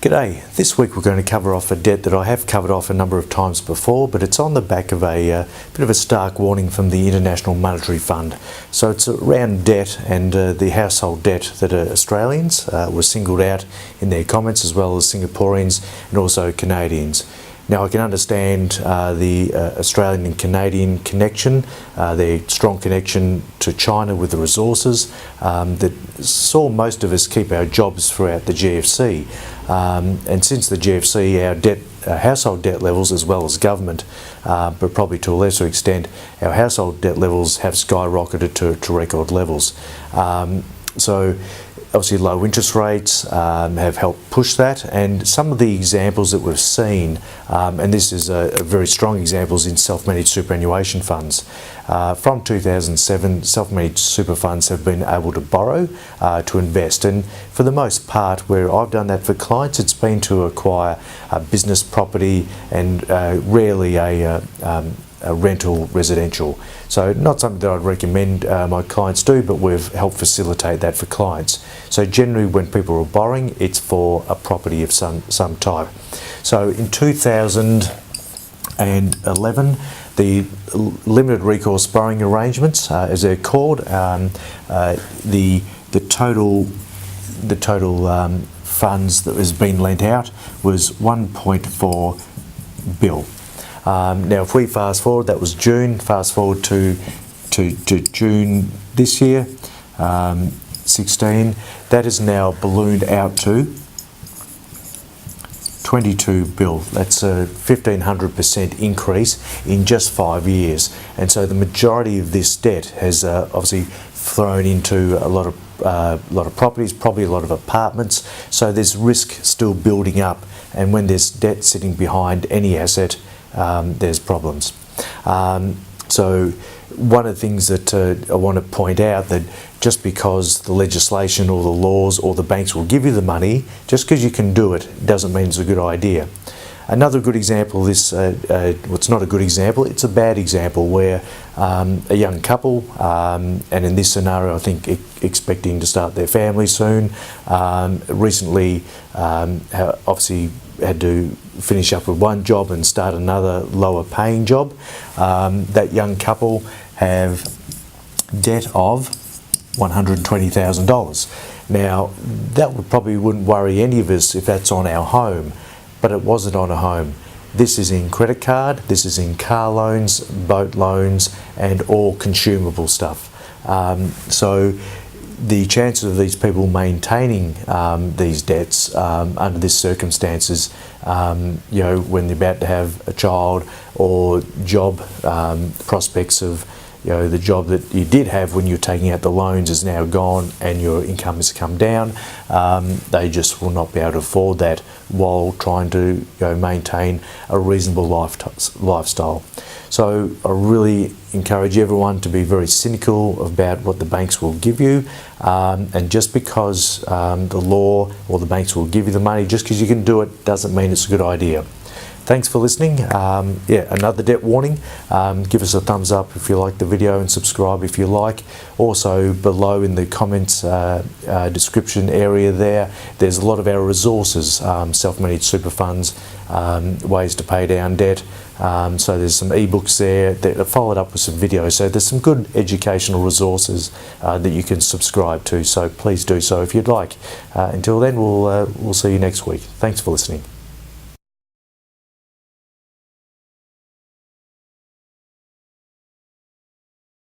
G'day. This week we're going to cover off a debt that I have covered off a number of times before, but it's on the back of a bit of a stark warning from the International Monetary Fund. So it's around debt and the household debt that Australians were singled out in their comments, as well as Singaporeans and also Canadians. Now I can understand the Australian and Canadian connection, their strong connection to China with the resources that saw most of us keep our jobs throughout the GFC. And since the GFC, our household debt levels, as well as government, but probably to a lesser extent, our household debt levels have skyrocketed to record levels. So obviously low interest rates have helped push that, and some of the examples that we've seen, and this is a very strong examples in self-managed superannuation funds. From 2007, self-managed super funds have been able to borrow to invest, and for the most part where I've done that for clients, it's been to acquire a business property and rarely a rental residential. So not something that I'd recommend my clients do, but we've helped facilitate that for clients. So generally when people are borrowing, it's for a property of some type. So in 2011, the limited recourse borrowing arrangements, as they're called, the total funds that has been lent out was 1.4 billion. Now if we fast forward, that was June, fast forward to June this year, 16, that is now ballooned out to 22 billion. That's a 1,500% increase in just 5 years. And so the majority of this debt has obviously thrown into a lot of properties, probably a lot of apartments. So there's risk still building up, and when there's debt sitting behind any asset, there's problems. So one of the things that I want to point out, that just because the legislation or the laws or the banks will give you the money, just because you can do it doesn't mean it's a good idea. Another good example of this, well, it's not a good example, it's a bad example, where a young couple, and in this scenario I think expecting to start their family soon, recently obviously had to finish up with one job and start another lower paying job. That young couple have debt of $120,000. Now that wouldn't worry any of us if that's on our home, but it wasn't on a home. This is in credit card, this is in car loans, boat loans, and all consumable stuff. So the chances of these people maintaining these debts under these circumstances, you know, when they're about to have a child, or job prospects of, you know, the job that you did have when you're taking out the loans is now gone and your income has come down, they just will not be able to afford that while trying to, you know, maintain a reasonable lifestyle. So I really encourage everyone to be very cynical about what the banks will give you, and just because the law or the banks will give you the money, just because you can do it doesn't mean it's a good idea. Thanks for listening. Yeah, another debt warning. Give us a thumbs up if you like the video, and subscribe if you like. Also below in the comments description area there's a lot of our resources, self-managed super funds, ways to pay down debt. So there's some ebooks there that are followed up with some videos. So there's some good educational resources that you can subscribe to. So please do so if you'd like. Until then, we'll see you next week. Thanks for listening.